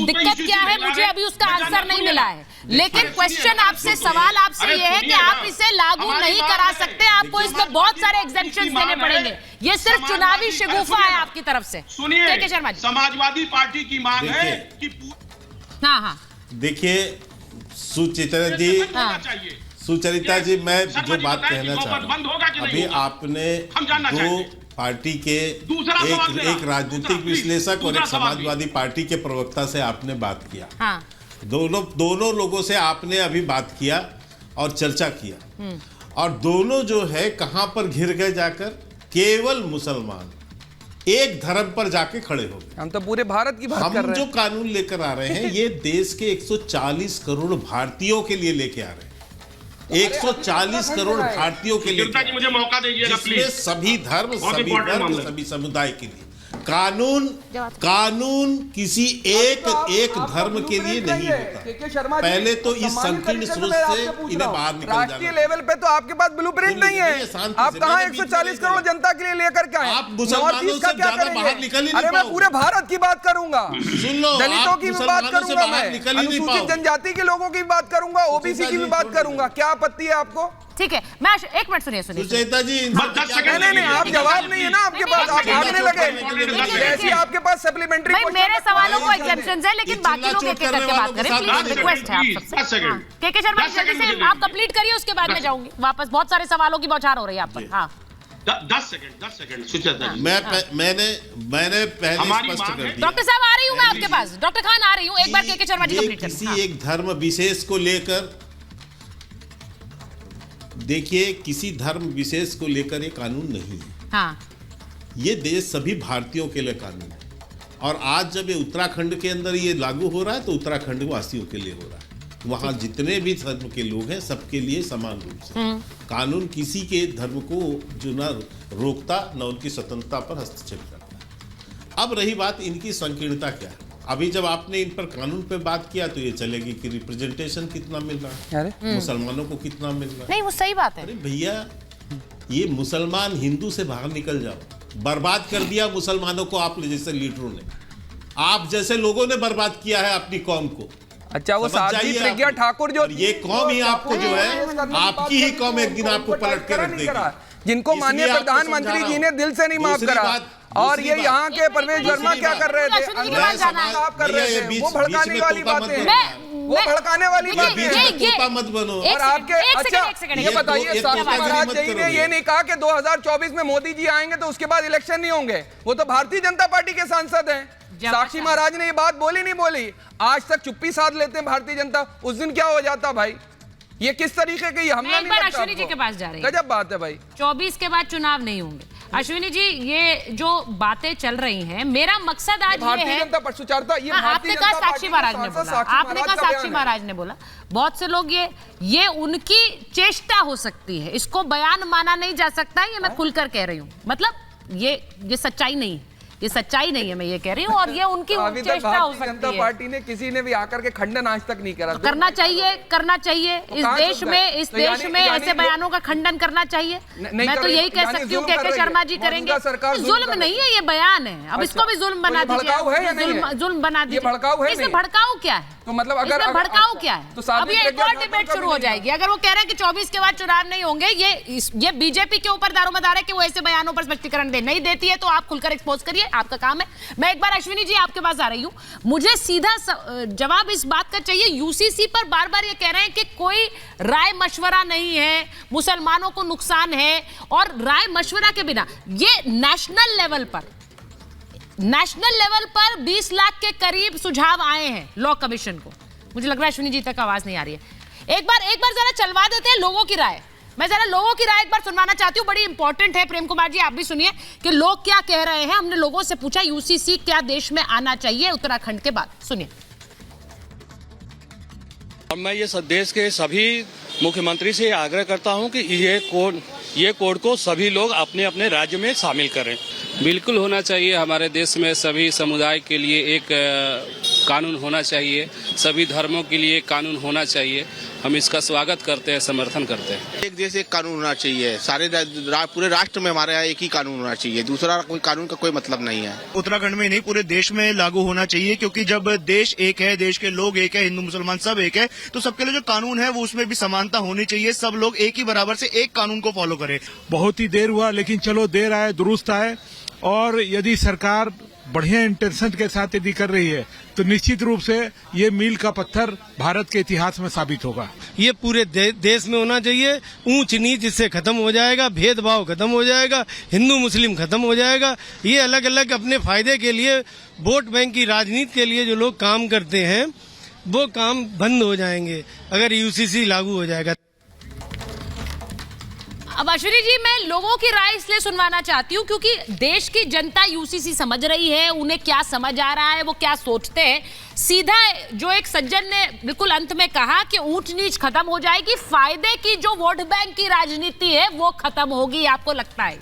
दिक्कत क्या है मुझे अभी उसका आंसर नहीं मिला है, लेकिन क्वेश्चन आपसे, सवाल आपसे ये है कि आप इसे लागू नहीं करा सकते, आपको इसमें बहुत सारे एग्जेम्पशंस देने पड़ेंगे। ये सिर्फ चुनावी शगुफा है आपकी तरफ से। सुनिए, शर्मा जी, समाजवादी पार्टी की मांग है कि हाँ देखिए सुचरिता जी, मैं जो बात कहना चाह रहा हूँ, अभी आपने दो पार्टी के एक राजनीतिक विश्लेषक और एक समाजवादी पार्टी के प्रवक्ता से आपने बात किया। हाँ। दोनों लोगों से आपने अभी बात किया और चर्चा किया, और दोनों जो है कहां पर घिर गए जाकर, केवल मुसलमान एक धर्म पर जाके खड़े हो गए। हम तो पूरे भारत की बात कर रहे हैं। हम जो कानून लेकर आ रहे हैं ये देश के 140 करोड़ भारतीयों के लिए लेके आ रहे हैं, 140 करोड़ भारतीयों के लिए, मुझे मौका दीजिएगा जिसमें सभी धर्म, सभी वर्ग, सभी समुदाय के लिए। कानून किसी एक धर्म के लिए नहीं होता। पहले तो इस संकीर्ण सोच से इन्हें बाहर निकल जाना। राष्ट्रीय लेवल पे तो आपके पास ब्लूप्रिंट नहीं है। आप कहां 140 करोड़ जनता के लिए लेकर के आए? आप मुसलमानों से ज्यादा बाहर निकल ही नहीं अरे मैं पूरे भारत की बात करूंगा, सुन लो, दलितों की भी बात करूंगा, मैं अनुसूचित जनजाति के लोगों की भी बात करूंगा, ओबीसी की भी बात करूंगा। क्या आपत्ति है आपको? ठीक है, मैं एक मिनट सुनिए सुचेता जी, नहीं, आप जवाब नहीं है ना आपके पास, आप भागने लगे। जैसे आपके पास सप्लीमेंट्री, मेरे सवालों को एग्जेम्पशंस है, लेकिन बाकी लोग एक एक करके बात करें प्लीज, रिक्वेस्ट है आप सबसे। के शर्मा जल्दी से आप कंप्लीट करिए, उसके बाद मैं जाऊंगी वापस। बहुत सारे सवालों की बौछार हो रही है आप पर। हाँ 10 सेकंड सुचेता जी, मैंने पहले स्पष्ट कर दिया। डॉक्टर साहब आ रही हूँ मैं आपके पास, डॉक्टर खान आ रही हूँ, एक बार के शर्मा जी कंप्लीट करें। किसी एक धर्म विशेष को लेकर, देखिए किसी धर्म विशेष को लेकर ये कानून नहीं है। हाँ। ये देश सभी भारतीयों के लिए कानून है, और आज जब ये उत्तराखंड के अंदर ये लागू हो रहा है तो उत्तराखंड वासियों के लिए हो रहा है। वहाँ जितने भी धर्म के लोग हैं सबके लिए समान रूप से कानून किसी के धर्म को जो न रोकता न उनकी स्वतंत्रता पर हस्तक्षेप करता। अब रही बात इनकी संकीर्णता क्या है, अभी जब आपने इन पर कानून पे बात किया तो ये चलेगी कि रिप्रेजेंटेशन कितना मिल रहा है, मुसलमानों को कितना मिल रहा है। नहीं वो सही बात है। अरे भैया, ये मुसलमान हिंदू से बाहर निकल जाओ। बर्बाद कर दिया मुसलमानों को आप जैसे लीडरों ने, आप जैसे लोगों ने बर्बाद किया है अपनी कौम को। अच्छा, वो साध्वी प्रज्ञा ठाकुर जो ये कौम ही आपको जो है, आपकी ही कौम एक दिन आपको पलट के रख देगी, जिनको माननीय प्रधानमंत्री जी ने दिल से नहीं माफ करा। और ये यहाँ के परवेश वर्मा क्या कर रहे थे? आप कर रहे थे, वो भड़काने वाली बातें, वो भड़काने वाली बातें मत बनो। और आपके, अच्छा ये बताइए, साक्षी महाराज जी ने ये नहीं कहा कि 2024 में मोदी जी आएंगे तो उसके बाद इलेक्शन नहीं होंगे? वो तो भारतीय जनता पार्टी के सांसद हैं। साक्षी महाराज ने ये बात बोली नहीं बोली? आज तक चुप्पी साध लेते हैं भारतीय जनता, उस दिन क्या हो जाता भाई? ये किस तरीके के हमला नहीं लगता? अश्विनी जी के पास जा रहे हैं, गजब बात है भाई। 24 के बाद चुनाव नहीं होंगे। अश्विनी जी, ये जो बातें चल रही हैं, मेरा मकसद आज ये है, आपने कहा साक्षी महाराज ने बोला, आपने कहा साक्षी महाराज ने बोला, बहुत से लोग ये उनकी चेष्टा हो सकती है, इसको बयान माना नहीं जा सकता है, ये मैं खुलकर कह रही हूँ। मतलब ये सच्चाई नहीं है, ये सच्चाई नहीं है, मैं ये कह रही हूँ, और ये उनकी चेष्टा हो सकती है। जनता पार्टी ने किसी ने भी आकर के खंडन आज तक नहीं करा। करना चाहिए इस देश में ऐसे बयानों का खंडन करना चाहिए। मैं तो यही कह सकती हूँ, के शर्मा जी करेंगे। जुल्म नहीं है, ये बयान है, अब इसको भी जुल्म बना दीजिए, जुल्म बना दीजिए। इसमें भड़काऊ क्या है? तो मतलब अगर भड़काऊ क्या है? तो अब ये एक और डिबेट शुरू हो जाएगी। अगर वो कह रहे हैं कि 24 के बाद चुनाव नहीं होंगे, ये बीजेपी के ऊपर दारोमदार है कि वो ऐसे बयानों पर स्पष्टीकरण नहीं देती है, तो आप खुलकर एक्सपोज करिए, आपका काम है। मैं एक बार अश्विनी जी आपके पास आ रही हूं, मुझे सीधा जवाब इस बात का चाहिए। यूसीसी पर बार बार ये कह रहे हैं कि कोई राय मशवरा नहीं है, मुसलमानों को नुकसान है, और राय मशवरा के बिना ये नेशनल लेवल पर 20 लाख के करीब सुझाव आए हैं लॉ कमीशन को। मुझे लग रहा है अश्विनी जी तक आवाज नहीं आ रही है। एक बार जरा चलवा देते हैं लोगों की राय। मैं जरा लोगों की राय एक बार सुनवाना चाहती हूँ, बड़ी इंपॉर्टेंट है। प्रेम कुमार जी आप भी सुनिए कि लोग क्या कह रहे हैं। हमने लोगों से पूछा यूसीसी क्या देश में आना चाहिए उत्तराखंड के बाद, सुनिए। अब मैं ये देश के सभी मुख्यमंत्री से आग्रह करता हूं कि ये कोड को सभी लोग अपने अपने राज्य में शामिल करें। बिल्कुल होना चाहिए। हमारे देश में सभी समुदाय के लिए एक कानून होना चाहिए, सभी धर्मों के लिए कानून होना चाहिए, हम इसका स्वागत करते हैं, समर्थन करते हैं। एक देश एक कानून होना चाहिए, सारे पूरे राष्ट्र में हमारे यहाँ एक ही कानून होना चाहिए, दूसरा कोई कानून का कोई मतलब नहीं है। उत्तराखंड में नहीं, पूरे देश में लागू होना चाहिए, क्योंकि जब देश एक है, देश के लोग एक है, हिंदू मुसलमान सब एक है, तो सबके लिए जो कानून है वो उसमें भी समानता होनी चाहिए। सब लोग एक ही बराबर से एक कानून को फॉलो करें। बहुत ही देर हुआ, लेकिन चलो देर आए दुरुस्त आए। और यदि सरकार बढ़िया इंटेंशन के साथ यदि कर रही है तो निश्चित रूप से ये मील का पत्थर भारत के इतिहास में साबित होगा। ये पूरे देश में होना चाहिए। ऊंच नीच इससे खत्म हो जाएगा, भेदभाव खत्म हो जाएगा, हिंदू मुस्लिम खत्म हो जाएगा। ये अलग अलग अपने फायदे के लिए, वोट बैंक की राजनीति के लिए जो लोग काम करते हैं वो काम बंद हो जाएंगे अगर यूसीसी लागू हो जाएगा। अब अश्विनी जी, मैं लोगों की राय इसलिए सुनवाना चाहती हूँ क्योंकि देश की जनता यूसीसी समझ रही है, उन्हें क्या समझ आ रहा है, वो क्या सोचते हैं। सीधा जो एक सज्जन ने बिल्कुल अंत में कहा कि ऊंच नीच खत्म हो जाएगी, फायदे की जो वोट बैंक की राजनीति है वो खत्म होगी, आपको लगता है?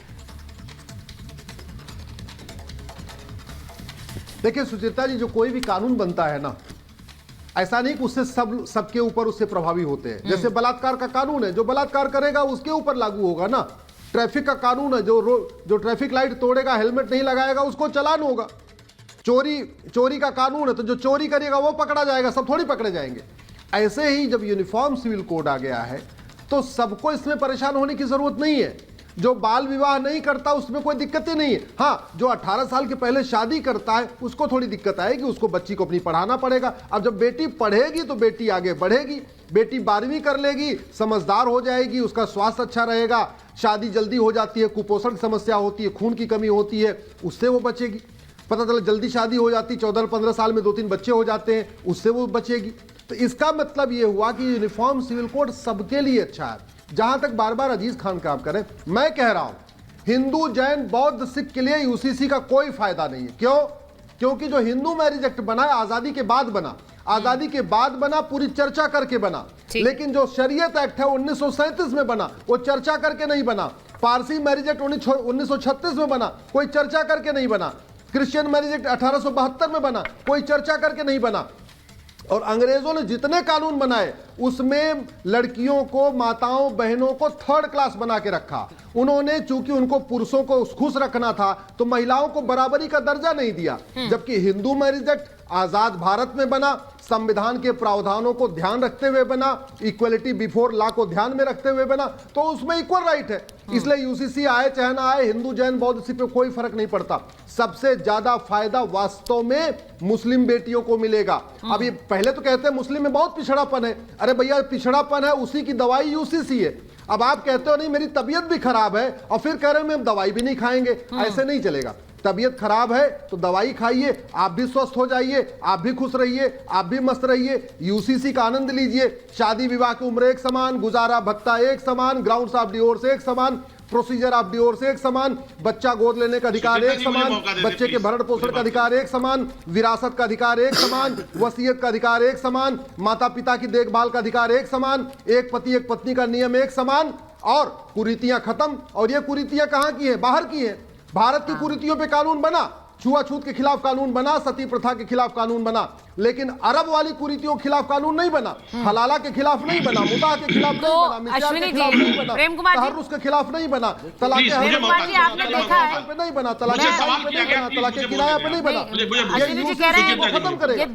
देखिए सुचेता जी, जो कोई भी कानून बनता है ना, ऐसा नहीं कि उससे सबके ऊपर उससे प्रभावी होते हैं। जैसे बलात्कार का कानून है, जो बलात्कार करेगा उसके ऊपर लागू होगा ना। ट्रैफिक का कानून है, जो ट्रैफिक लाइट तोड़ेगा, हेलमेट नहीं लगाएगा, उसको चालान होगा। चोरी का कानून है, तो जो चोरी करेगा वो पकड़ा जाएगा, सब थोड़ी पकड़े जाएंगे। ऐसे ही जब यूनिफॉर्म सिविल कोड आ गया है तो सबको इसमें परेशान होने की जरूरत नहीं है। जो बाल विवाह नहीं करता उसमें कोई दिक्कत ही नहीं है। हाँ, जो 18 साल के पहले शादी करता है उसको थोड़ी दिक्कत आएगी, उसको बच्ची को अपनी पढ़ाना पड़ेगा। अब जब बेटी पढ़ेगी तो बेटी आगे बढ़ेगी। बेटी 12वीं कर लेगी, समझदार हो जाएगी, उसका स्वास्थ्य अच्छा रहेगा, शादी जल्दी हो जाती है, कुपोषण की समस्या होती है, खून की कमी होती है, उससे वो बचेगी। पता चला जल्दी शादी हो जाती, 14-15 साल में 2-3 बच्चे हो जाते हैं, उससे वो बचेगी। तो इसका मतलब ये हुआ कि यूनिफॉर्म सिविल कोड सबके लिए अच्छा है। जहां तक बार बार अजीज खान काम करें, मैं कह रहा हूं हिंदू, जैन, बौद्ध, सिख के लिए यूसीसी का कोई फायदा नहीं है। क्यों? क्योंकि जो हिंदू मैरिज एक्ट बना है आजादी के बाद बना, आजादी के बाद बना, पूरी चर्चा करके बना। लेकिन जो शरीयत एक्ट है 1937 में बना, वो चर्चा करके नहीं बना। पारसी मैरिज एक्ट 1936 में बना, कोई चर्चा करके नहीं बना। क्रिश्चियन मैरिज एक्ट 1872 में बना, कोई चर्चा करके नहीं बना। और अंग्रेजों ने जितने कानून बनाए उसमें लड़कियों को, माताओं बहनों को थर्ड क्लास बना के रखा। उन्होंने, चूंकि उनको पुरुषों को खुश रखना था, तो महिलाओं को बराबरी का दर्जा नहीं दिया। जबकि हिंदू मैरिज एक्ट आजाद भारत में बना, संविधान के प्रावधानों को ध्यान रखते हुए बना, इक्वलिटी बिफोर लॉ को ध्यान में रखते हुए बना, तो उसमें इक्वल राइट है। इसलिए यूसीसी आए चाहे ना आए, हिंदू, जैन, बौद्ध, सिख पे कोई फर्क नहीं पड़ता। सबसे ज्यादा फायदा वास्तव में मुस्लिम बेटियों को मिलेगा। अब ये पहले तो कहते हैं मुस्लिम में बहुत पिछड़ापन है। अरे भैया, पिछड़ापन है, उसी की दवाई यूसीसी है। अब आप कहते हो नहीं मेरी तबीयत भी खराब है और फिर कह रहे हैं हम दवाई भी नहीं खाएंगे, ऐसे नहीं चलेगा। तबीयत खराब है तो दवाई खाइए, आप भी स्वस्थ हो जाइए, आप भी खुश रहिए, आप भी मस्त रहिए, यूसीसी का आनंद लीजिए। शादी विवाह की उम्र एक समान, गुजारा भत्ता एक समान, ग्राउंड्स ऑफ डिवोर्स एक समान, प्रोसीजर ऑफ डिवोर्स एक समान, बच्चा गोद लेने का अधिकार एक समान, बच्चे के भरण पोषण का अधिकार एक समान, विरासत का अधिकार एक समान, वसीयत का अधिकार एक समान, माता पिता की देखभाल का अधिकार एक समान, एक पति एक पत्नी का नियम एक समान, और कुरीतियां खत्म। और ये कुरीतियां कहां की हैं? बाहर की हैं। भारत की कुरीतियों पे कानून बना, छुआछूत के खिलाफ कानून बना, सती प्रथा के खिलाफ कानून बना, लेकिन अरब वाली कुरीतियों के खिलाफ कानून नहीं बना, हलाला के खिलाफ नहीं बना, मुता के खिलाफ नहीं बना, मिस्यार के खिलाफ नहीं बना, तहर्रुस के खिलाफ नहीं बना, तलाक़े नहीं बना, तलाक़े किराया पे नहीं बना। ये यूसीसी को खत्म करेगा।